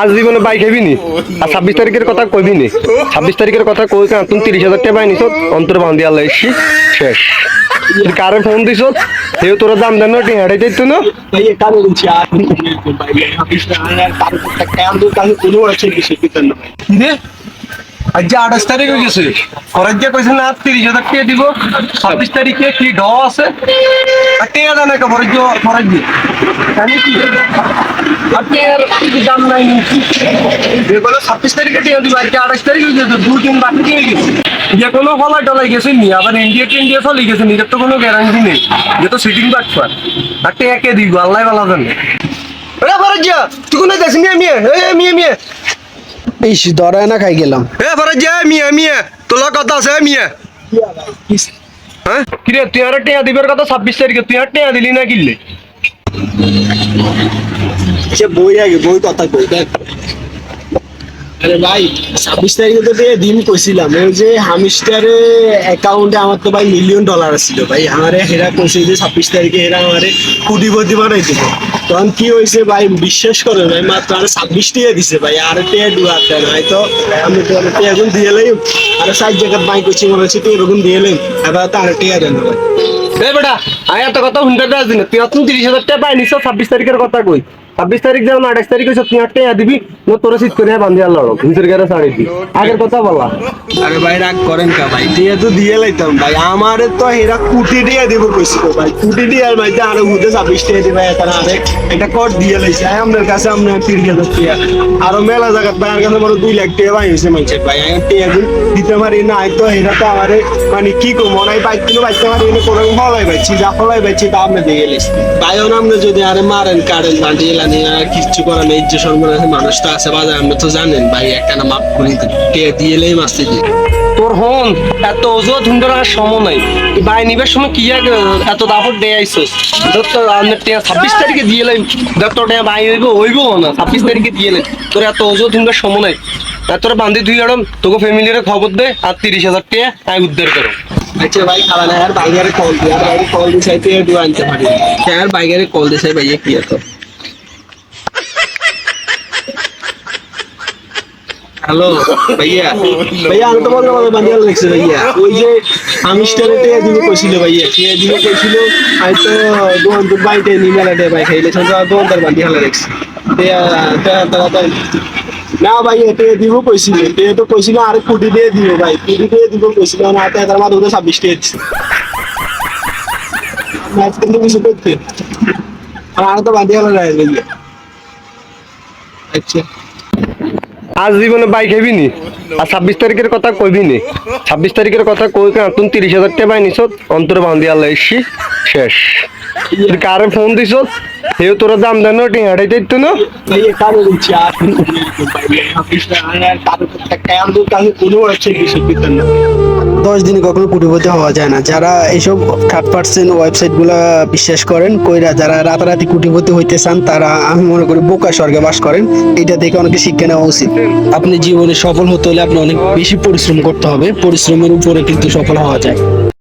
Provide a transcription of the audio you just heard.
আজ জীবনে bike heavy নি আর 26 তারিখের কথা কইবি নি 26 তারিখের কথা কই কেন তুমি 30,000 টাকা পাইনিস অন্তর বান্ধি আল্লাহ এসি শেষ তুই কারে ফোন দিছ সেও তোর দাম দেন টি হেডে যাইতো না ভাই কারো বলছি আর ভাই হাফিজ আর কারো টাকা আন্দো কারো কোনো আছে কি শিখতেন না রে আজ 28 তারিখ হয়ে গেছে খরচ দিয়ে কইছেন না 30,000 টাকা দিব 26 তারিখে কি ড আছে আর টাকা দাও না খরচ দিয়ে জানি কি আপনি আর কি দাম নাই যেগুলো 26 তারিখে টাকা দিব আজ 28 তারিখ হয়ে গেছে 2 দিন বাকি দিয়ে গেছে যে কোনো ফলায় ডলাই গেছে নি আবার ইন্ডিয়া চলে গেছে নিজের তো কোনো গ্যারান্টি নেই যে তো সিটিং বাটফার আর টাকা কে দিব আল্লাহ ভালো জানে এ ফরজিয়া তুই কোন দেশ মিয়া বেশি দরায় না খাই গেলাম এ ফরজিয়া মিয়া তোলা কথা আছে মিয়া হ্যাঁ কিরে তুই আর টিয়া দিবার কথা 26 তারিখে তুই আর টিয়া দিলি না কিনলে সে বই আগে বই কথা কই দেখ আরে ভাই 26 তারিখে তো দিন কইছিলাম ওই যে হামিস্টারে অ্যাকাউন্টে আমার তো ভাই $1 মিলিয়ন ছিল ভাই আমারে হেরা কইছে যে 26 তারিখে হেরা আমারে কোটিপতি বানাই দিবে তখন কি হয়েছে ভাই বিশ্বাস করে ভাই মাত্র আর 26 টাকা দিছে ভাই আর টাকা দুয়া দেন হয়তো আমি তো টাকা গুণ দিয়ে লইম আর 60 জায়গা বাইক কইছি মনে হচ্ছে তুই এরকম দিয়ে লইম এবার তো আর টাকা দেন ভাই এ বেটা আয় এত কথা শুনতে পাস দিন তুই অত 30,000 টাকা পাইনিস 26 তারিখের কথা কই 26 তারিখ যেমন 28 তারিখ হইছে তুই আর টাকা দিবি ও তোরা সিট করে বান্ধি আল্লাহ নিজের গারে ছাড়ি দি আগের কথা বলা আরে ভাই রাগ করেন কা ভাই টিয়া তো দিয়ে লাইতাম ভাই আমারে তো হেরা কোটি টাকা দিব কইছিল ভাই কোটি টাকা আর ভাই আর হুদে 26 টাকা দিবে তারা আরে একটা কোট দিয়ে লাইছে আমাদের কাছে আমরা 30,000 টাকা আর মেলা জায়গা ভাই আর কাছে বড় 2 লাখ টাকা ভাই হইছে মানছে ভাই আমি টাকা দিতে পারি না তো হেরা তো আমারে মানে কি কো মনাই বাইক কিনো বাইতে পারি না কোনো ফলাই ভাই চিজা ফলাই ভাই চিটা আপনি দিয়ে গেলিস ভাই আমরা যদি আরে মারেন কারেন বান্ডি লানি আর কিছু করার নেই যে সর্বনাশ মানুষ তো আছে বাজার আপনি তো জানেন ভাই একটা না মাপ করে টাকা দিয়েলেই মাসতে দিই তোর হন এত ওজো ধুন্দর আর সময় নাই বাই নিবার সময় কি এত দাপট দেয় আইছস যত আমরা 26 তারিখে দিয়ে লাই যত টাকা বাই হইব না 26 তারিখে দিয়ে লাই তোর এত ওজো ধুন্দর সময় নাই তোর বান্ধি দুই আড়ম তোকে ফ্যামিলির খবর দে আর 30,000 টাকা আই উদ্ধার করো আচ্ছা ভাই খালা না আর বাইরে কল দিয়ে আর বাইরে কল দিয়ে চাইতে দুয়া আনতে পারি আর বাইরে কল দিয়ে চাই ভাইয়া কি এত হ্যালো ভাইয়া ভাইয়া আমি তো বলতে পারবো বানিয়ে লাগছে ভাইয়া ওই যে আমি স্টারেটে দিব কইছিল ভাইয়া কে দিব কইছিল আই তো দোকান তো বাইতে নি মেলাতে ভাই খাইলে সন্ধ্যা দোকান তার বানিয়ে হালা রাখছি না ভাই এতে দিব কইছিল তে তো কইছিল আর কোটি দিয়ে দিব ভাই কোটি দিয়ে দিব কইছিল না তে তার মাত্র 26 টাকা দিছে ম্যাচ কিন্তু কিছু করতে আর তো বানিয়ে হালা রাখবে আচ্ছা আজ জীবনে বাইক হেবি নি আর 26 তারিখের কথা কইবি নি 26 তারিখের কথা কই কেন তুমি 30,000 টাকা পাইনিস অন্তর বান্ধি আল্লাহ এসি শেষ তুই কারে ফোন দিছ সেও তোর দাম দেন টি হেডে যাইতো না ভাই কারো বলছি আর ভাই হাফিজ আর কারো টাকা আন্দো কারো কোনো আছে কি শিখতেন না 10 দিনে কখনো কোটিপতি হওয়া যায় না যারা এইসব 3% ওয়েবসাইট গুলা বিশ্বাস করেন কইরা যারা রাতারাতি কোটিপতি হইতে চান তারা আমি মনে করি বোকা স্বর্গে বাস করেন এটা দেখে অনেকে শিক্ষা নেওয়া উচিত আপনি জীবনে সফল হতে হলে আপনি অনেক বেশি পরিশ্রম করতে হবে পরিশ্রমের উপরে কিন্তু সফল হওয়া যায়